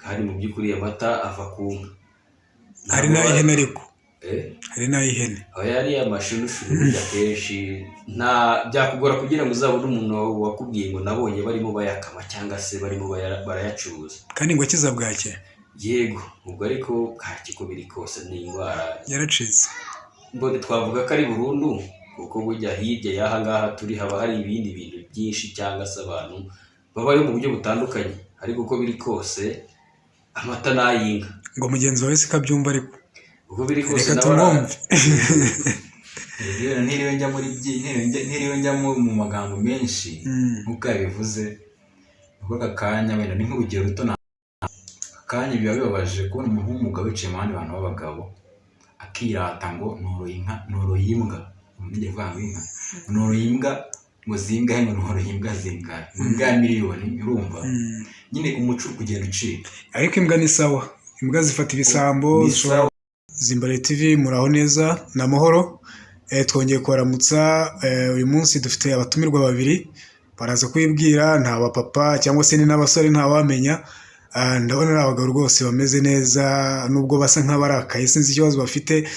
kandi mu by'ukuri amata ava ku nka. hari n'ay'ihene ariko hari n'ay'ihene aho yari amashunushuru burya kenshi nta byakugora kugira ngo uzabone umuntu wakubwiye ngo nabonye barimo bayakama cyangwa se barimo barayacuruza kandi ngo akiza bwake. Yego ubwo ariko bwake ko biri kose ni indwara yaracitse. mbone twavuga ko ari burundu kuko burya hirya y'aha ngaha turi haba hari ibindi bintu byinshi cyangwa se abantu babayo mu buryo butandukanye, ariko uko biri kose amata n'ay'inka. Ngo mugenzi wawe siko abyumva ariko uko biri kose reka tumwumve. ntiriwe njya mu magambo menshi nk'uko yabivuze, kuko aka kanya wenda ni nk'urugero ruto. Akanya biba bibabaje kubona umuntu w'umugabo wicaye mu bandi bantu b'abagabo akirata ngo noroye imbwa. Ngiye kuvuga ngo inka noroye imbwa ngo zingahe, ngo noroye imbwa zingahe, imbwa ya miliyoni. Urumva nyine umuco kugenda ucika. Ariko imbwa ni sawa, imbwa zifata ibisambo. Zimbare TV muraho neza na mahoro. Twongeye kubaramutsa. Uyu munsi dufite abatumirwa babiri baraza kwibwira, nta bapapa cyangwa se ni n'abasore ntawamenya. Ndabona ari abagabo rwose bameze neza, nubwo basa nk'abarakaye sinzi ikibazo bafite,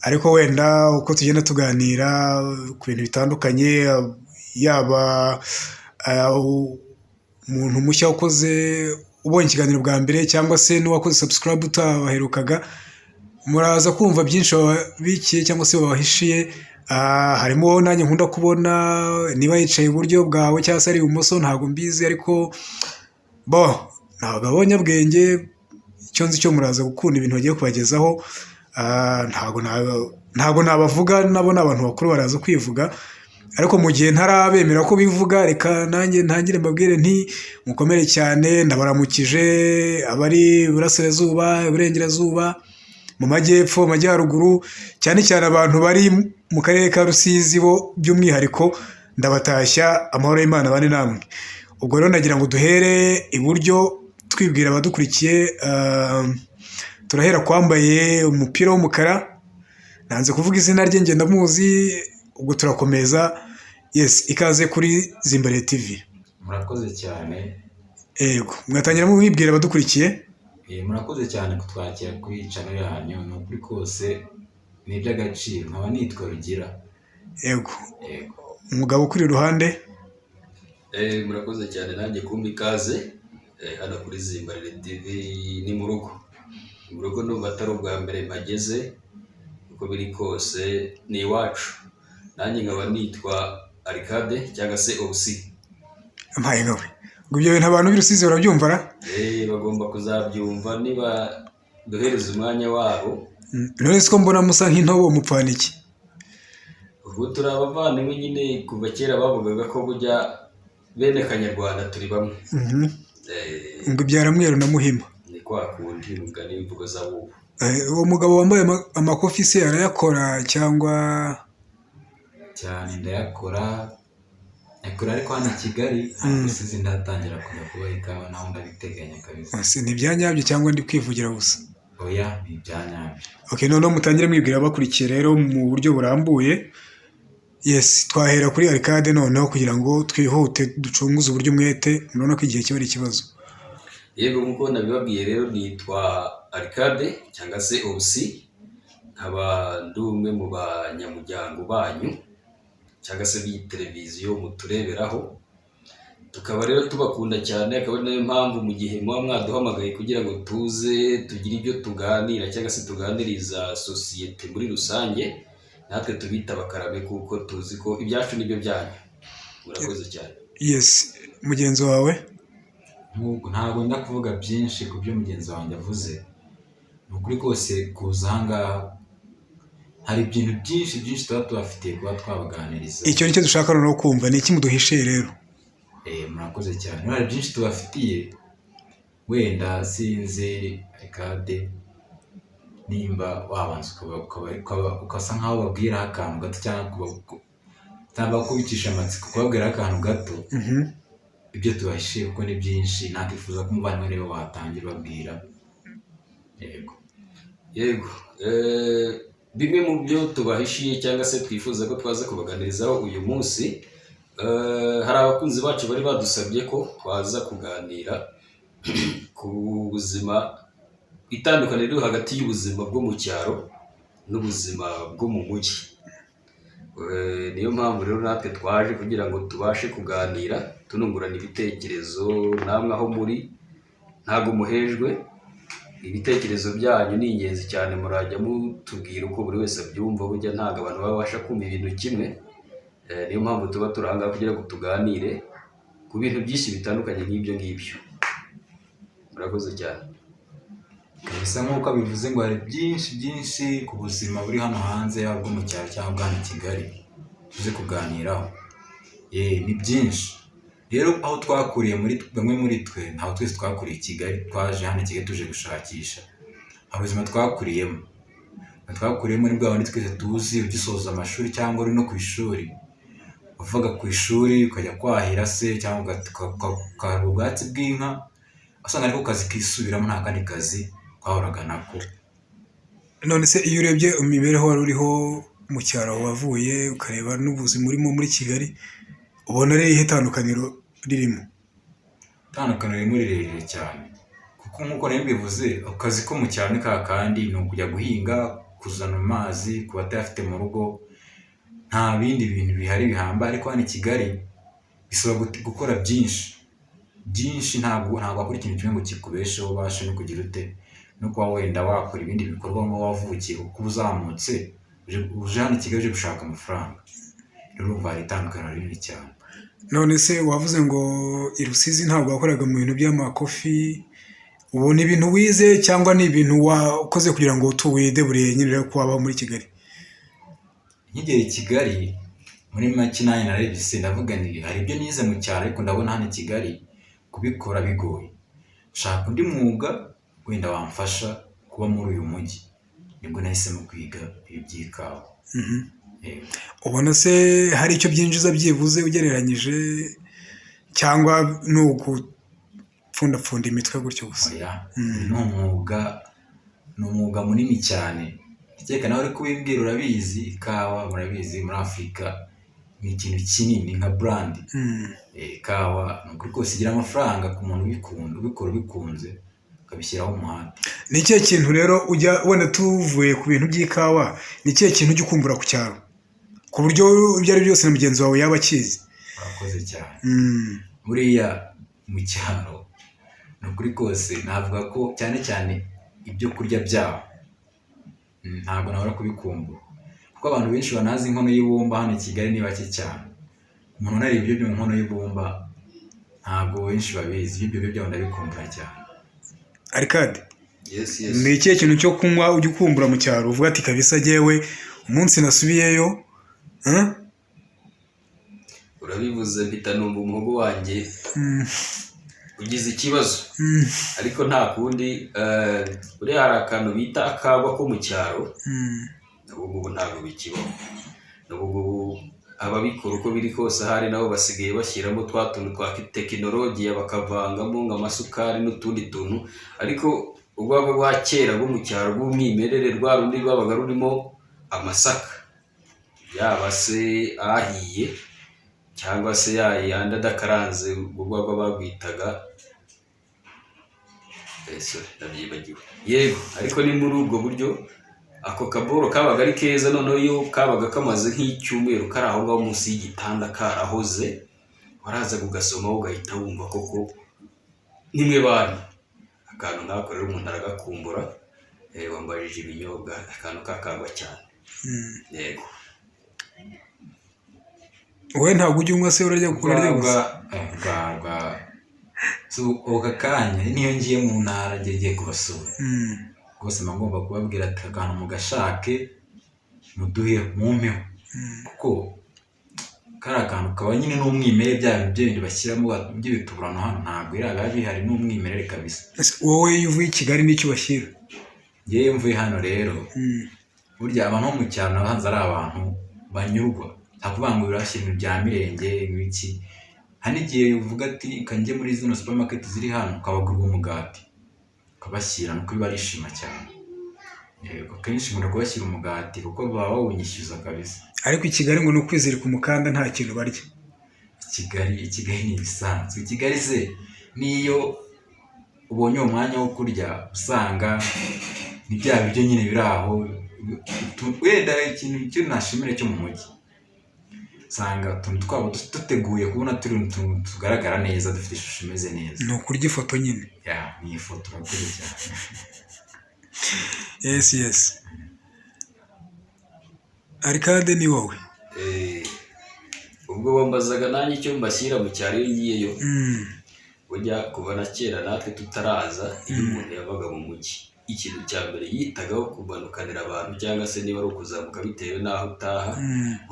ariko wenda uko tugenda tuganira ku bintu bitandukanye, yaba umuntu mushya ukoze ubonye ikiganiro bwa mbere cyangwa se n'uwakoze subscribe utabaherukaga, muraza kumva byinshi babikiye cyangwa se babahishiye. Harimo nanjye nkunda kubona, niba yicaye iburyo bwawe cyangwa se ari ibumoso ntabwo mbizi, ariko ntabwo abanyabwenge. Icyo nzi cyo muraza gukunda ibintu bagiye kubagezaho. Ntabwo nabavuga, nabo ni abantu bakuru baraza kwivuga, ariko mu gihe ntarabemera ko bivuga, reka nanjye ntangire mbabwire nti mukomere cyane. Ndabaramukije abari iburasirazuba, iburengerazuba, mu majyepfo, amajyaruguru, cyane cyane abantu bari mu karere ka Rusizi bo by'umwihariko ndabatashya. Amahoro y'Imana bane namwe. Ubwo rero nagira ngo duhere iburyo twibwira abadukurikiye. Turahera kwambaye umupira w'umukara, nanze kuvuga izina rye ngenda muzi. Ubwo turakomeza. Yes, ikaze kuri Zimbare TV. Murakoze cyane. Yego, mwatangira mubibwira abadukurikiye. Murakoze cyane kutwakira kuri channel yanyu. Ni ukuri kose ni iby'agaciro. Nkaba nitwa Rugira. Yego, umugabo ukuri iruhande. Murakoze cyane nanjye kumpa ikaze hano kuri Zimbare TV. Ni mu rugo ndumva atari ubwa mbere mpageze, uko biri kose ni iwacu. Nanjye nkaba nitwa Arcade cyangwa se Obusi. Mpaye ngawe ngo ibyo bintu abantu b'Urusizi barabyumva ra? Bagomba kuzabyumva niba duhereza umwanya wabo. None ko mbona musa nk'intobo mupfana iki? Ubwo turi abavandimwe nyine, kuva kera bavugaga ko burya bene Kanyarwanda turi bamwe. Ngo ibyara mweru na muhima. Ni kwa kundi umugani w'imvugo z'abubu. Uwo mugabo wambaye amakofi se arayakora cyangwa? Cyane ndayakora ariko hano i Kigali Rusizi ndatangira kujya kuba ikawa, naho ndabiteganya kabisa. Ni ibyanyabyo cyangwa ndi kwivugira gusa? Oya, ni ibyanyabyo. Okay, noneho mutangire mwibwira abakurikiye rero mu buryo burambuye. Yes, twahera kuri Arcade noneho kugira ngo twihute ducunguze uburyo umwete, murabona ko igihe kiba ari ikibazo. Yego, nk'uko nabibabwiye rero nitwa Arcade cyangwa se Obusi. Nkaba ndi umwe mu banyamuryango banyu cyangwa se b'iyi televiziyo mutureberaho. Tukaba rero tubakunda cyane, akaba ari nayo mpamvu mu gihe muba mwaduhamagaye kugira ngo tuze tugire ibyo tuganira cyangwa se tuganiriza sosiyete muri rusange, natwe tubita abakarame kuko tuzi ko ibyacu nibyo byanyu. Murakoze cyane. Yes, mugenzi wawe? Ntabwo nda kuvuga byinshi ku byo mugenzi wanjye avuze. Ni ukuri kose kuza ahangaha hari ibintu byinshi tuba tubafitiye kuba twabaganiriza. Icyo nicyo dushaka noneho kumva. Ni iki muduhishiye rero? Murakoze cyane. Hari byinshi tubafitiye, wenda sinzi Arcade nimba wabanza ukasa nkaho babwiraho akantu gato cyangwa kubicisha amatsiko kubabwiraho akantu gato. Ibyo tubahishiye kuko ni byinshi, nakwifuza ko umuvandimwe niwe watangira babwira. Yego, bimwe mu byo tubahishiye cyangwa se twifuza ko twaza kubaganirizaho uyu munsi, hari abakunzi bacu bari badusabye ko twaza kuganira ku ubuzima, itandukaniro riri hagati y'ubuzima bwo mu cyaro n'ubuzima bwo mu mujyi. Niyo mpamvu rero natwe twaje kugira ngo tubashe kuganira tunungurana ibitekerezo, namwe aho muri ntabwo muhejwe, ibitekerezo byanyu ni ingenzi cyane, murajya mutubwira uko buri wese abyumva, burya ntabwo abantu babasha kumva ibintu kimwe. Niyo mpamvu tuba turi aha ngaha kugira ngo tuganire ku bintu byinshi bitandukanye nk'ibyo ngibyo. Murakoze cyane. Bisa nk'uko bivuze ngo hari byinshi ku buzima buri hano hanze, yaba bwo mu cyaro cyangwa hano i Kigali tuze kuganiraho. Ni byinshi rero, aho twakuriye bamwe muri twe ntaho twese twakuriye i Kigali, twaje hano i Kigali tuje gushakisha ubuzima twakuriyemo ni bwa bundi twese tuzi. Ugisoza amashuri cyangwa uri no ku ishuri, uvaga ku ishuri ukajya kwahira se cyangwa ukareba ubwatsi bw'inka, usanga ariko kazi kisubiramo, nta kandi kazi twahoraga nako. None se iyo urebye imibereho wari uriho mu cyaro wavuye, ukareba n'ubuzima urimo muri Kigali, ubona ari ihe itandukaniro ririmo? Itandukaniro ririmo rirerire cyane, kuko nk'uko nari mbivuze, akazi ko mu cyaro ni ka kandi, ni ukujya guhinga, kuzana amazi ku batayafite mu rugo, nta bindi bintu bihari bihambaye. Ariko hano i Kigali bisaba gukora byinshi, ntabwo wakora ikintu kimwe ngo kikubesheho, ubashe no kugira ute no kuba wenda wakora ibindi bikorwa ngo wavukiye, kuko uzamutse uje hano i Kigali uje gushaka amafaranga. Rero urumva hari itandukaniro rinini cyane. None se wavuze ngo i Rusizi ntabwo wakoraga mu bintu by'amakofi, ubu ni ibintu wize cyangwa ni ibintu wakoze kugira ngo tuwideburiye nyine rero ko wabaho muri Kigali? Nkigera i Kigali muri make nanjye narebye ndavuga nti hari ibyo nize mu cyaro, ariko ndabona hano i Kigali kubikora bigoye. Nshaka undi mwuga wenda wamfasha kuba muri uyu mujyi, nibwo nahisemo kwiga ibi by'ikawa. Ubona se hari icyo byinjiza byibuze ugereranyije, cyangwa ni ugupfundapfunda imitwe gutyo gusa? Ni umwuga munini cyane. Ndakeka nawe uri kubimbwira, urabizi ikawa, murabizi muri Afurika ni ikintu kinini nka brand. Ikawa ni ukuri kose igira amafaranga ku muntu ubikora ubikunze, ukabishyiraho umuhanda. Ni ikihe kintu rero ujya wenda, tuvuye ku bintu by'ikawa, ni ikihe kintu ujya ukumbura ku cyaro, ku buryo ibyo ari byose na mugenzi wawe yaba akizi? Urakoze cyane. Buriya mu cyaro ni ukuri kose navuga ko cyane cyane ibyo kurya byaho ntabwo nabura kubikumbura, kuko abantu benshi banazi inkono y'ibumba hano i Kigali ni bake cyane. Umuntu unareba ibyo mu nkono y'ibumba ntabwo benshi babizi. Ibyo byaho ndabikumbura cyane. Arcade, Yes. ni ikihe kintu cyo kunywa ujya ukumbura mu cyaro uvuga ati kabisa jyewe umunsi nasubiyeyo? Urabivuze mpita numva umuhogo wanjye ugize ikibazo, ariko nta kundi. Buriya hari akantu bita akagwa ko mu cyaro, ubu ngubu ntabwo bikibaho. Ubu ngubu ababikora uko biri kose ahari nabo basigaye bashyiramo twa tuntu twa tekinolojiya, bakavangamo nk'amasukari n'utundi tuntu, ariko urwagwa rwa kera rwo mu cyaro rw'umwimerere, rwa rundi rwabaga rurimo amasaka, yaba se ahiye cyangwa se yayandi adakaranze, urwagwa barwitaga ndabyibagiwe. Yego, ariko ni muri ubwo buryo ako kaboro kabaga ari keza. Noneho iyo kabaga kamaze nk'icyumweru kari aho ngaho munsi y'igitanda karahoze, warazaga ugasomaho ugahita wumva koko nimwe bana. Akantu nkako rero umuntu aragakumbura. Wambajije ibinyobwa, akantu kakagwa cyane. Yego. Wowe ntabwo ujya unywa se, urarya gusa? Aka kanya niyo ngiye mu ntara ngiye kubasura, rwose mba ngomba kubabwira ati akantu mugashake muduhe mumpeho, kuko kari akantu kaba nyine n'umwimerere, bya bintu bindi bashyiramo by'ibituburano hano ntabwo iraga bihari, n'umwimerere kabisa. Wowe iyo uvuye i Kigali n'icyo bashyira? Ngewe mvuye hano rero, burya abantu bo mu cyaro nabanza ari abantu banyurwa, nta kuvuga ngo birashyira ibintu bya mirenge n'iki. Hari n'igihe uvuga ati kanjye muri zino supermarket ziri hano, ukabagurira umugati ukabashyira, nuko barishima cyane. Yego, kenshi nkunda kubashyira umugati kuko baba bawunyishyuza kabisa. Ariko i Kigali ngo ni ukwizirika umukanda, nta kintu barya. I Kigali ni ibisanzwe. I Kigali se niyo ubonye uwo mwanya wo kurya usanga ni bya biryo nyine biri aho, wenda ikintu nashimira cyo mu mujyi, usanga utuntu twabo duteguye kubona turi utuntu tugaragara neza, dufite ishusho imeze neza. ni ukurya ifoto nyine. Ni ifoto urakoze cyane. yes. Arcade ni wowe. ubwo bambazaga nanjye icyo mbashyira mu cyaro iyo ngiyeyo, burya kuva na kera natwe tutaraza, iyo umuntu yabaga mu mujyi, ikintu cya mbere yitagaho kumanukanira abantu, cyangwa se niba ari ukuzamuka bitewe n'aho utaha,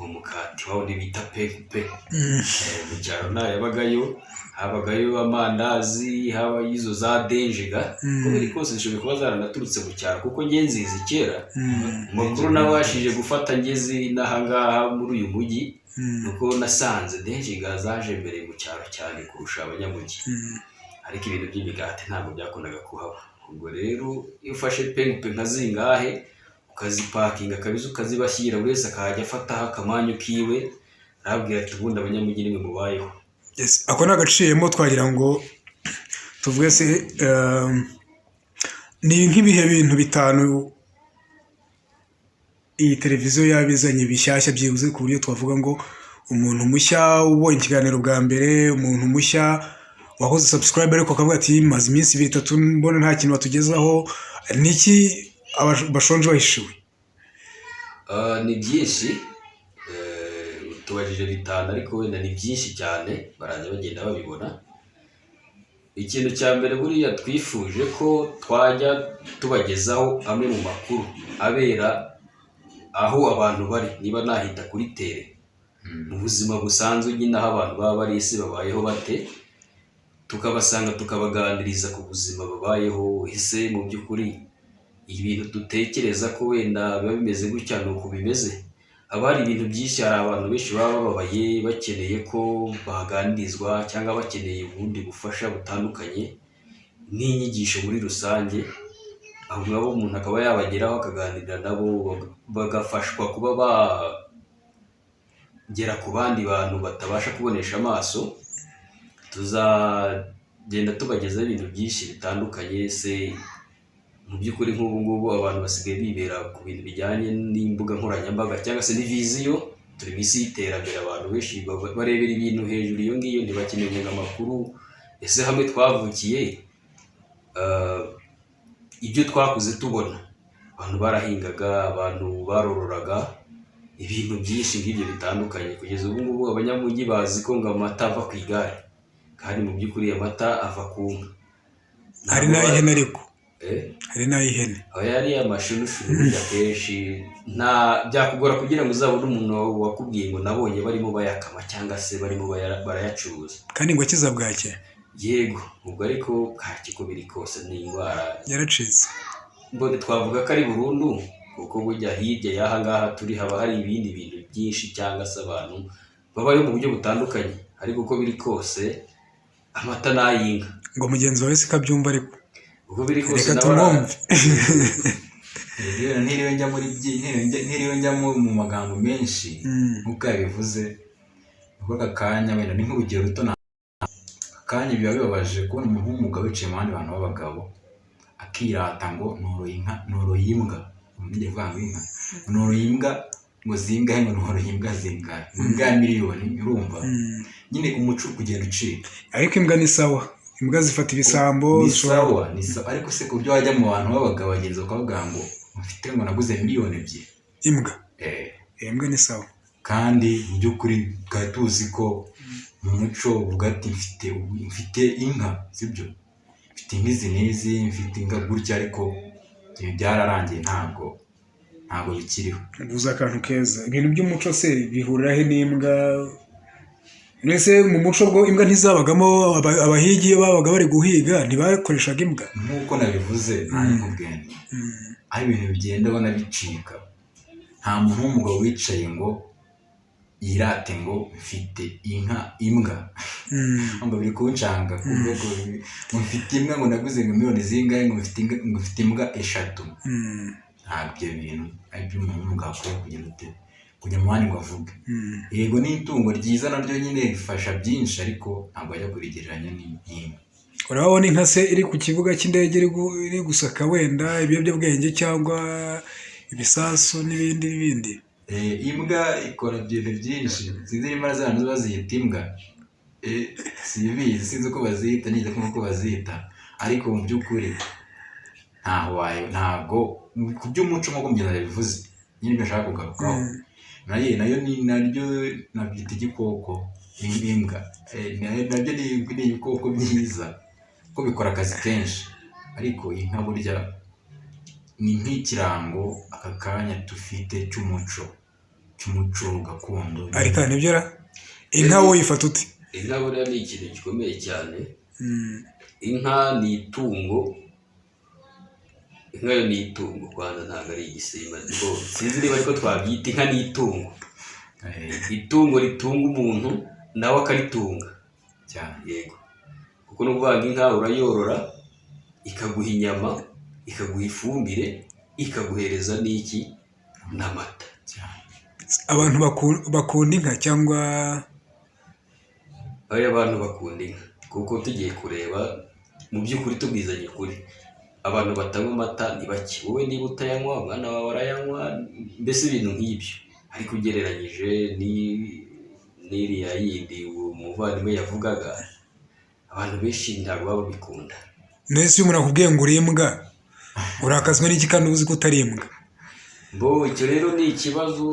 umukati wa wundi bita pe. Mu cyaro nayabagayo, habagayo amandazi, haba izo za denjiga, uko biri kose zishobora kuba zaranaturutse mu cyaro, kuko ngenzizi kera amakuru nabashije gufata ngeze n'ahangaha muri uyu mujyi, nuko nasanze denjiga zaje mbere mu cyaro cyane kurusha abanyamujyi. Ariko ibintu by'imigati ntabwo byakundaga kuhaba. Ubwo rero iyo ufashe pe nka zingahe ukazipakinga kabisa, ukazibashyira, buri wese akajya afataho akamanyu kiwe, arabwira ati ubundi abanyamujyi nimwe mubayeho. Ako ni agaciyemo, twagira ngo tuvuge se ni nk'ibihe bintu bitanu iyi televiziyo yabizanye bishyashya byibuze, ku buryo twavuga ngo umuntu mushya ubonye ikiganiro bwa mbere, umuntu mushya wakoze subscribe ariko akavuga ati maze iminsi 2-3 mbona nta kintu batugezaho, niki bashonje bahishiwe? Ni byinshi, tubajije bitanu ariko wenda ni byinshi cyane, barajya bagenda babibona. Ikintu cya mbere buriya twifuje ko twajya tubagezaho amwe mu makuru abera aho abantu bari, niba nahita kuri tere, mu buzima busanzwe nyine aho abantu baba bari, ese babayeho bate, tukabasanga tukabaganiriza ku buzima babayeho. Ese mu by'ukuri ibintu dutekereza ko wenda biba bimeze gutya ni uko bimeze? Haba hari ibintu byinshi, hari abantu benshi baba bababaye bakeneye ko baganirizwa, cyangwa bakeneye ubundi bufasha butandukanye n'inyigisho muri rusange. Abo ngabo umuntu akaba yabageraho akaganira nabo, bagafashwa kuba bagera ku bandi bantu batabasha kubonesha amaso. Tuzagenda tubagezaho ibintu byinshi bitandukanye. Se mu by'ukuri nk'ubu ngubu abantu basigaye bibera ku bintu bijyanye n'imbuga nkoranyambaga, cyangwa se n'iviziyo. Turi mu isi y'iterambere, abantu benshi barebera ibintu hejuru iyo ngiyo, ntibakeneye amakuru. Ese hamwe twavukiye, ibyo twakuze tubona, abantu barahingaga, abantu barororaga, ibintu byinshi nk'ibyo bitandukanye. Kugeza ubu ngubu abanyamujyi bazi ko ngo amata ava ku igare, kandi mu by'ukuri amata ava ku nka. Hari n'ay'ihene ariko. Hari n'ay'ihene. Aho yari amashunushunu burya kenshi nta byakugora kugira ngo uzabone umuntu wakubwiye ngo nabonye barimo bayakama cyangwa se barimo barayacuruza. Kandi ngo akiza bwake. Yego, ubwo ariko bwaki ko biri kose ni indwara yaracitse. Mbone twavuga ko ari burundu, kuko burya hirya y'aha ngaha turi haba hari ibindi bintu byinshi, cyangwa se abantu babayeho mu buryo butandukanye. Ariko uko biri kose amata n'ay'inka. Ngo mugenzi wawe siko abyumva, ariko uko biri kose reka tumwumve. ntiriwe njya mu magambo menshi nk'uko yabivuze, kuko aka kanya wenda ni nk'urugero ruto. Akanya biba bibabaje kubona umuntu w'umugabo wicaye mu bandi bantu b'abagabo akirata ngo noroye imbwa. Ngiye kuvuga ngo inka noroye imbwa, ngo zingahe, ngo noroye imbwa zingahe, imbwa ya miliyoni. Urumva nyine umuco kugenda ucika. Ariko imbwa ni sawa, imbwa zifata ibisambo. Ni sawa, ariko se ku buryo wajya mu bantu b'abagabo bagenzi bakavuga ngo mfite ngo naguze miliyoni 2 imbwa. Imbwa ni sawa, kandi mu by'ukuri twari tuzi ko mu muco uvuga ati mfite inka, sibyo? Mfite inka izi n'izi, mfite inka gutya, ariko ibyo byararangiye, ntabwo bikiriho. ubuze akantu keza. Ibintu by'umuco se bihurira he n'imbwa? Mwese mu muco bwo imbwa ntizabagamo, abahigi iyo babaga bari guhiga ntibakoreshaga imbwa. Nk'uko nabivuze nta nk'ubwenge, aho ibintu bigenda ubona bicika. Nta muntu w'umugabo wicaye ngo yirate ngo mfite inka imbwa. Ngo biri kuncanga kuvuga ngo mfite imbwa, ngo naguze ngo miliyoni zingahe, ngo mfite imbwa 3. Ntabyo bintu ari by'umuntu w'umugabo akwiye kujya mu bandi ngo avuge. Yego ni itungo ryiza naryo nyine rifasha byinshi, ariko ntabwo ajya kurigereranya n'imbwa. urabona inka se iri ku kibuga cy'indege iri gusaka wenda ibiyobyabwenge cyangwa ibisasu n'ibindi n'ibindi. Imbwa ikora ibintu byinshi, sinzi niba zano baziyita imbwa, sinzi uko bazita, nigeze kumva uko bazita, ariko mu by'ukuri ntago ku by'umuco nk'uko mugenzi yabivuze nyine ibyo ashaka kugarukaho, nayo naryo nabyita igikoko, imbwa nabyo ni ibikoko byiza ko bikora akazi kenshi, ariko inka burya ni nk'ikirango aka kanya dufite cy'umuco gakondo. Ariko nibyo inka wowe uyifata ute? Inka buriya ni ikintu gikomeye cyane. Inka ni itungo, inka yo ni itungo Rwanda, ntabwo ari igisimba. Sinzi niba ariko twabyita inka ni itungo, itungo ritunga umuntu nawe akaritunga cyane. Yego, kuko ni ukuvuga ngo inka urayorora ikaguha inyama, ikaguha ifumbire, ikaguhereza n'iki, n'amata. Abantu bakunda inka cyangwa abantu bakunda inka, kuko tugiye kureba mu by'ukuri tubwizanye ukuri, abantu batanywa amata ni bake. Wowe niba utayanywa, umwana wawe arayanywa, mbese ibintu nk'ibyo. Ariko ugereranyije n'iriya yindi umuvandimwe yavugaga, abantu benshi ntabwo baba babikunda. Mbese iyo umuntu akubwiye ngo uri imbwa, urakazwa n'iki kandi uzi ko utari imbwa? Icyo rero ni ikibazo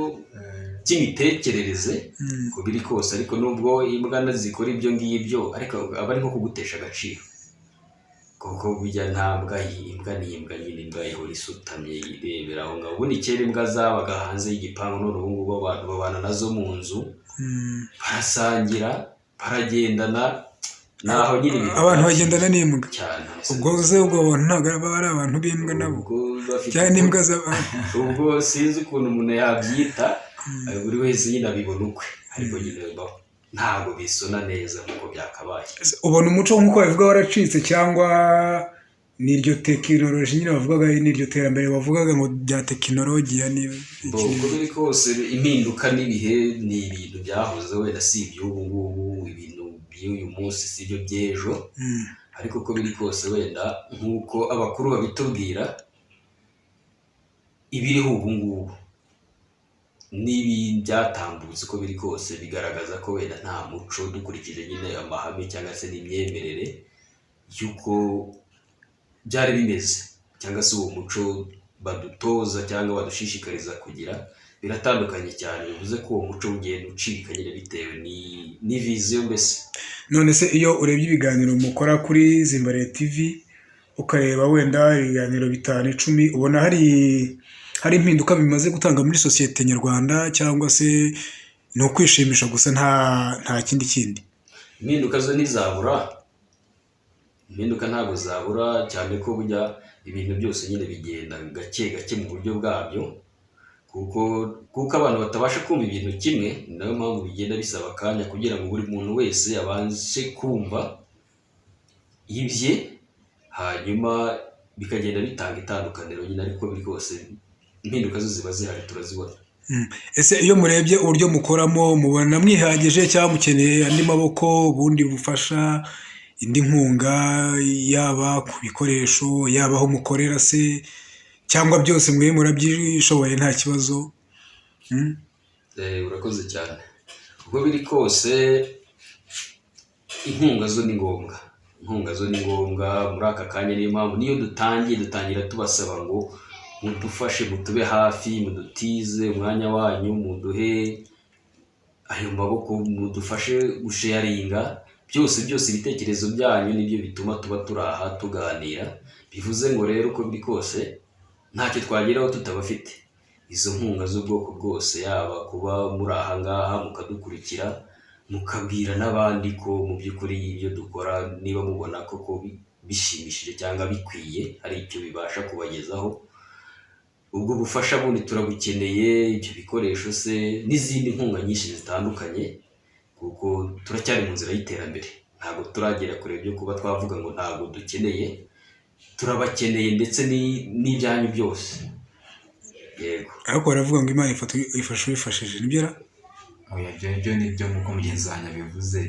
cy'imitekerereze uko biri kose, ariko nubwo imbwa zikora ibyo ngibyo, ariko aba ari nko kugutesha agaciro, kuko burya nta mbwa, imbwa ni imbwa nyine, imbwa ihora isutamye irebera aho ngaho. Ubundi kera imbwa zabaga hanze y'igipangu, none ubu ngubu abantu babana nazo mu nzu, barasangira, baragendana, naho nyine abantu bagendana n'imbwa cyane. ubwo abantu ntabwo baba ari abantu b'imbwa nabo, cyane n'imbwa z'abantu. Ubwo sinzi ukuntu umuntu yabyita, buri wese nyine abibona ukwe, ariko nyine ntabwo bisona neza nk'uko byakabaye. Ubona umuco nk'uko babivuga waracitse, cyangwa n'iryo tekinoloji nyine bavugaga, n'iryo terambere bavugaga ngo bya tekinolojiya? Uko biri kose impinduka n'ibihe ni ibintu byahoze, wenda si iby'ubu ngubu, ibintu by'uyu munsi si ibyo by'ejo, ariko uko biri kose wenda nk'uko abakuru babitubwira, ibiriho ubu ngubu n'ibi byatambutse uko biri kose bigaragaza ko wenda nta muco, dukurikije nyine amahame cyangwa se n'imyemerere y'uko byari bimeze, cyangwa se uwo muco badutoza cyangwa badushishikariza kugira, biratandukanye cyane. Bivuze ko uwo muco ugenda ucika nyine bitewe ni viziyo mbese. None se iyo urebye ibiganiro mukora kuri Zimbare TV, ukareba wenda ibiganiro 5-10, ubona hari impinduka bimaze gutanga muri sosiyete nyarwanda, cyangwa se ni ukwishimisha gusa nta kindi? Impinduka zo ntizabura, impinduka ntabwo zabura, cyane ko burya ibintu byose nyine bigenda gake gake mu buryo bwabyo, kuko abantu batabasha kumva ibintu kimwe, ni nayo mpamvu bigenda bisaba akanya kugira ngo buri muntu wese abashe kumva ibye, hanyuma bikagenda bitanga itandukaniro nyine, ariko biri kose impinduka zo ziba zihari, turazibona. Ese iyo murebye uburyo mukoramo, mubona mwihagije cyangwa mukeneye andi maboko, ubundi bufasha, indi nkunga, yaba ku bikoresho, yaba aho mukorera se, cyangwa byose mwe murabyishoboye nta kibazo? Urakoze cyane. Uko biri kose inkunga zo ni ngombwa, muri aka kanya. Niyo mpamvu niyo dutangira tubasaba ngo mudufashe, mutube hafi, mudutize umwanya wanyu, muduhe ayo maboko, mudufashe gusharinga byose ibitekerezo byanyu, nibyo bituma tuba turi aha tuganira. Bivuze ngo rero uko biri kose ntacyo twageraho tutabafite izo nkunga z'ubwoko bwose, yaba kuba muri aha ngaha mukadukurikira, mukabwira n'abandi ko mu by'ukuri ibyo dukora, niba mubona koko bishimishije cyangwa bikwiye, hari icyo bibasha kubagezaho. Ubwo bufasha bundi turabukeneye, ibyo bikoresho se n'izindi nkunga nyinshi zitandukanye, kuko turacyari mu nzira y'iterambere, ntabwo turagera kure byo kuba twavuga ngo ntabwo dukeneye, turabakeneye ndetse n'ibyanyu byose. Yego, ariko baravuga ngo Imana ifasha uwifashije, nibyo? Ibyo ni byo nk'uko mugenzi wanjye abivuze,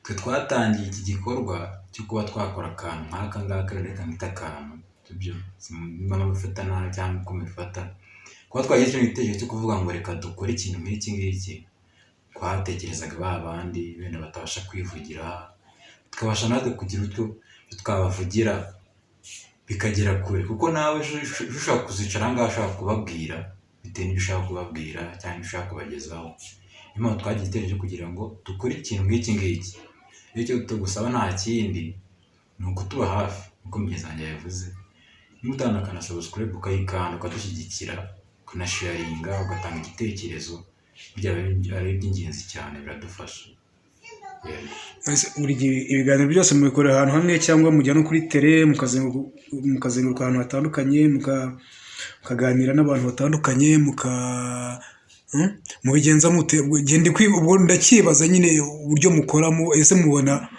twe twatangiye iki gikorwa cyo kuba twakora akantu nk'aka ngaka, reka nkita akantu, ibyo simba mubifata nabi cyangwa uko mubifata, kuba twagize icyo gitekerezo cyo kuvuga ngo reka dukore ikintu nk'iki ngiki, twatekerezaga ba bandi wenda batabasha kwivugira, tukabasha natwe kugira utwo twabavugira bikagera kure, kuko nawe ushobora kuzicara aha ngaha ushaka kubabwira bitewe n'ibyo ushaka kubabwira cyangwa ibyo ushaka kubagezaho. Niyo mpamvu twagize igitekerezo kugira ngo dukore ikintu nk'iki ngiki. Icyo tugusaba nta kindi ni ukutuba hafi, nk'uko mugenzi wanjye yabivuze, niba utandukana subscribe ukayikanda ukadushyigikira, ukanasharinga, ugatanga igitekerezo, byaba ari iby'ingenzi cyane, biradufasha. Buri gihe ibiganiro byose mubikorera ahantu hamwe cyangwa mujya no kuri tele mukazenguruka ahantu hatandukanye, mukaganira n'abantu batandukanye, mubigenza mute? Ubwo ndakibaza nyine uburyo mukoramo, ese mubona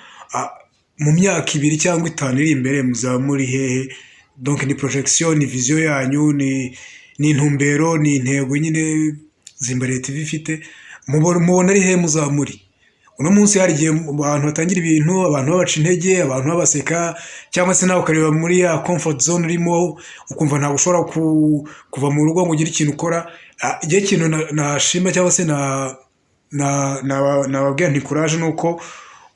mu myaka 2 cyangwa 5 iri imbere muzaba muri hehe? Donc ni projection, ni vision yanyu, ni intumbero, ni intego nyine Zimbabwe TV ifite, mubona ari hehe muzaba muri? Uno munsi hari igihe abantu batangira ibintu, abantu babaca intege, abantu babaseka, cyangwa se nawe ukareba muri ya comfort zone urimo, ukumva ntabwo ushobora kuva mu rugo ngo ugire ikintu ukora. Igihe ikintu nashima cyangwa se nababwira nti courage, nuko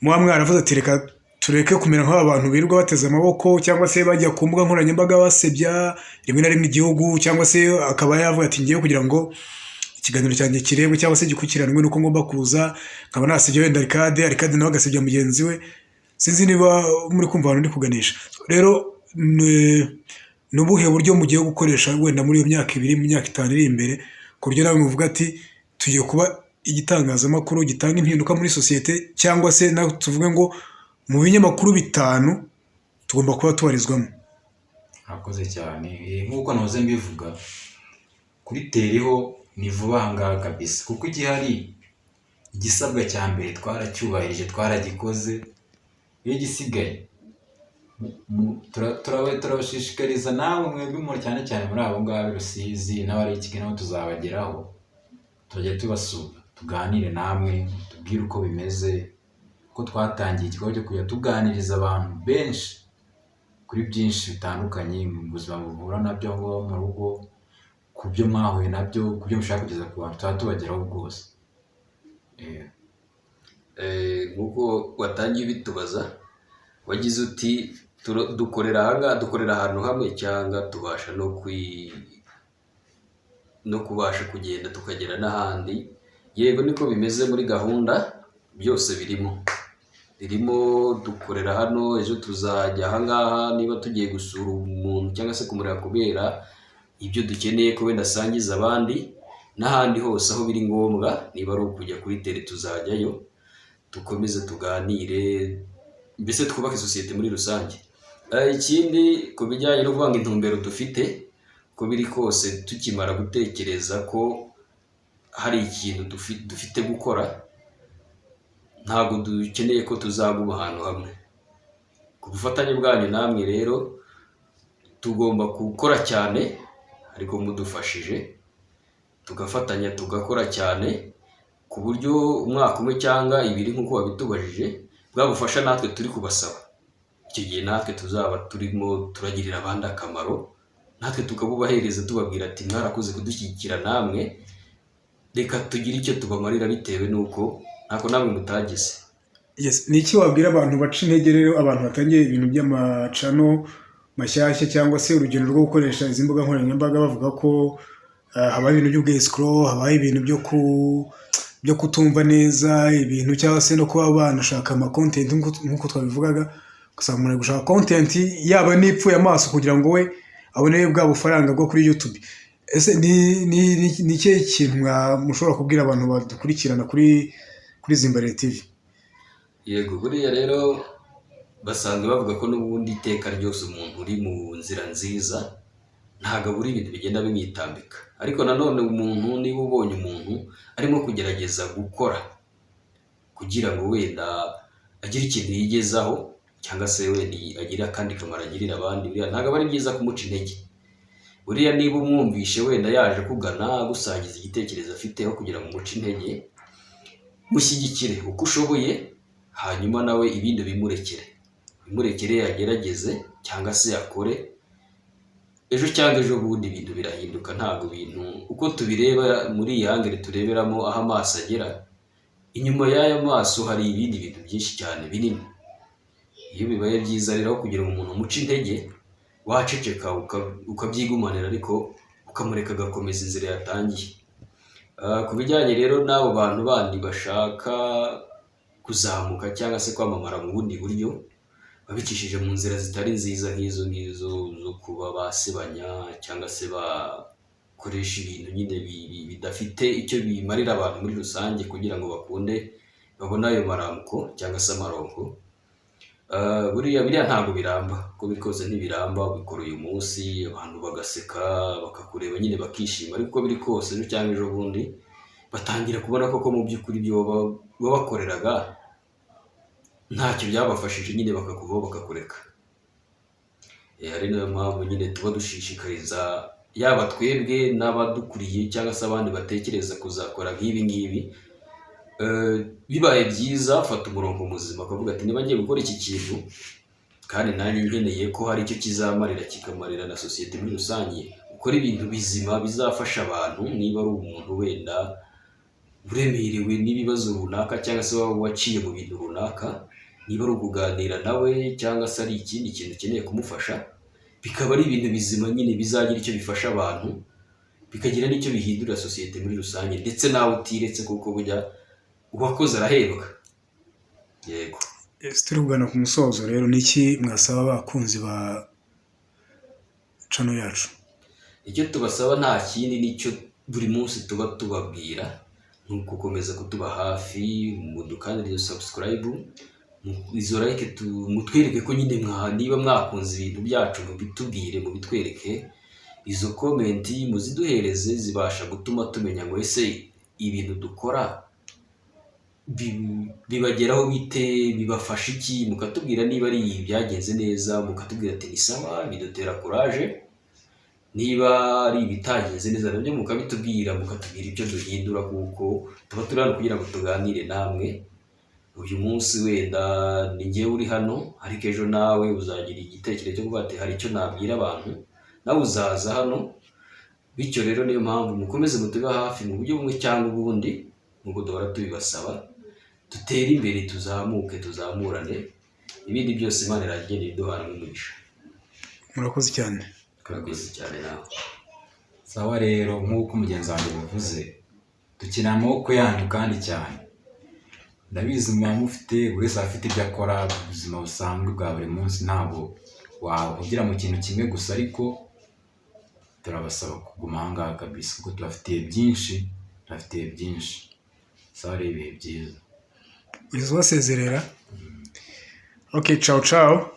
muba mwaravuze ati reka tureke kumera nk'aba bantu birirwa bateze amaboko, cyangwa se bajya ku mbuga nkoranyambaga basebya rimwe na rimwe igihugu, cyangwa se akaba yavuga ati ngiye kugira ngo ikiganiro cyanjye kirebwe cyangwa se gikurikiranwe nuko ngomba kuza nkaba nasebya wenda Arcade nawe agasebya mugenzi we. Sinzi niba muri kumva abantu ndi kuganisha. Rero ni ubuhe buryo mugiye gukoresha wenda muri iyo myaka 2 mu myaka 5 iri imbere, ku buryo nawe muvuga ati tugiye kuba igitangazamakuru gitanga impinduka muri sosiyete, cyangwa se nawe tuvuge ngo mu binyamakuru 5 tugomba kuba tubarizwamo? Murakoze cyane. Nk'uko nahoze mbivuga, kuri teriho ni vuba aha ngaha kabisa, kuko igihari igisabwa cya mbere twaracyubahirije, twaragikoze. Iyo gisigaye turabashishikariza nawe mwebwe cyane cyane muri abo ngabo Rusizi n'abari i Kigali, nabo tuzabageraho, tujya tubasura tuganire namwe, tubwire uko bimeze, ko twatangiye igikorwa cyo kujya tuganiriza abantu benshi kuri byinshi bitandukanye mu buzima buhura nabyo ngo mu rugo, ku byo mwahuye nabyo, ku byo mushaka kugeza ku bantu, tuba tubageraho rwose. nk'uko watangiye ubitubaza, wagize uti dukorera ahantu hamwe cyangwa tubasha no kubasha kugenda tukagera n'ahandi. Yego niko bimeze, muri gahunda byose birimo dukorera hano, ejo tuzajya aha ngaha niba tugiye gusura umuntu cyangwa se kumureba kubera ibyo dukeneye ko wenda asangiza abandi, n'ahandi hose aho biri ngombwa, niba ari ukujya kuri tele tuzajyayo, dukomeze tuganire, mbese twubake sosiyete muri rusange. Ikindi ku bijyanye no kuvanga intumbero dufite, ko biri kose tukimara gutekereza ko hari ikintu dufite gukora, ntabwo dukeneye ko tuzaguma ahantu hamwe. Ku bufatanye bwanyu namwe rero tugomba gukora cyane, ariko mudufashije tugafatanya tugakora cyane, ku buryo umwaka 1 cyangwa 2 nk'uko wabitubajije bwabufasha natwe turi kubasaba. Icyo gihe natwe tuzaba turimo turagirira abandi akamaro, natwe tukabubahereza tubabwira ati mwarakoze kudushyigikira, namwe reka tugire icyo tubamarira bitewe n'uko ntako namwe mutagize. Yes, ni iki wabwira abantu baca intege rero, abantu batangiye ibintu by'amacano mashyashya cyangwa se urugendo rwo gukoresha izi mbuga nkoranyambaga, bavuga ko habaye ibintu by'ubwescro, habaye ibintu byo kutumva neza ibintu, cyangwa se no kuba banashaka ama content nk'uko twabivugaga, ugasanga umuntu ari gushaka content yaba n'ipfuye amaso kugira ngo we abone bwa bufaranga bwo kuri YouTube. Ese ni ikihe kintu mushobora kubwira abantu badukurikirana kuri Zimbabwe TV? Yego, buriya rero basanzwe bavuga ko n'ubundi iteka ryose umuntu uri mu nzira nziza ntabwo buri ibintu bigenda bimwitambika, ariko nanone umuntu niba ubonye umuntu arimo kugerageza gukora kugira ngo wenda agire ikintu yigezaho, cyangwa se wenda agire akandi kamaro agirira abandi, buriya ntabwo ari byiza kumuca intege. Buriya niba umwumvishe wenda yaje kugana gusangiza igitekerezo afiteho kugira ngo umuce intege, mushyigikire uko ushoboye, hanyuma nawe ibindi bimurekere agerageze cyangwa se akore, ejo cyangwa ejo bundi ibintu birahinduka. Ntabwo ibintu uko tubireba muri iyi hangere tureberamo aho amaso agera, inyuma y'ayo maso hari ibindi bintu byinshi cyane binini. Iyo bibaye byiza rero kugira ngo umuntu umuce intege, waceceka ukabyigumanira ariko ukamureka agakomeza inzira yatangiye. Ku bijyanye rero n'abo bantu bandi bashaka kuzamuka cyangwa se kwamamara mu bundi buryo, babicishije mu nzira zitari nziza nk'izo ngizo zo kuba basebanya cyangwa se bakoresha ibintu nyine bidafite icyo bimarira abantu muri rusange kugira ngo bakunde babone ayo maramuko cyangwa se amaronko. Biriya ntabwo biramba, uko biri kose ntibiramba. Ubikora uyu munsi abantu bagaseka bakakureba nyine bakishima, ariko uko biri kose ejo cyangwa ejo bundi batangira kubona koko mu by'ukuri ibyo babakoreraga ntacyo byabafashije, nyine bakakuvaho bakakureka. Ari nayo mpamvu nyine tuba dushishikariza yaba twebwe n'abadukuriye cyangwa se abandi batekereza kuzakora nk'ibi ngibi, bibaye byiza fata umurongo muzima akavuga ati niba ngiye gukora iki kintu kandi nanjye nkeneye ko hari icyo kizamarira kikamarira na sosiyete muri rusange, ukora ibintu bizima bizafasha abantu. Niba ari umuntu wenda uremerewe n'ibibazo runaka cyangwa se waba waciye mu bintu runaka, niba ari ukuganira nawe cyangwa se ari ikindi kintu ukeneye kumufasha, bikaba ari ibintu bizima nyine bizagira icyo bifasha abantu, bikagira n'icyo bihindurira sosiyete muri rusange, ndetse nawe utiretse kuko burya uwakoze arahembwa. Yego. Turi kugana ku musozo rero, niki mwasaba abakunzi ba channel yacu? Icyo tubasaba nta kindi, nicyo buri munsi tuba tubabwira, ni ugukomeza kutuba hafi, mudukandire subscribe, izo like mutwereke ko nyine niba mwakunze ibintu byacu mubitubwire, mubitwereke. Izo comment muziduhereze zibasha gutuma tumenya ngo ese ibintu dukora bibageraho bite, bibafasha iki, mukatubwira niba ari byagenze neza, mukatubwira ati ni sawa, bidutera courage. Niba ari ibitagenze neza nabyo mukabitubwira, mukatubwira ibyo duhindura, kuko tuba turi hano kugira ngo tuganire namwe. Uyu munsi wenda ni njyewe uri hano, ariko ejo nawe uzagira igitekerezo cyo kuvuga ati hari icyo nabwira abantu, nawe uzaza hano. Bityo rero niyo mpamvu mukomeze mutube hafi mu buryo bumwe cyangwa ubundi, nk'uko duhora tubibasaba. Dutere imbere, tuzamuke, tuzamurane, ibindi byose Imana iragenda iduhana n'umugisha. Murakoze cyane. Murakoze cyane nawe. Sawa rero, nk'uko mugenzi wanjye bivuze, dukina amaboko yanyu kandi cyane. Ndabizi muba mufite, buri wese afite ibyo akora mu buzima busanzwe bwa buri munsi, ntabwo wahugira mu kintu kimwe gusa, ariko turabasaba kuguma aha ngaha kabisa, kuko tubafitiye byinshi. Sawa rero, ibihe byiza. Ugeze wasezerera? Okay, ciao ciao.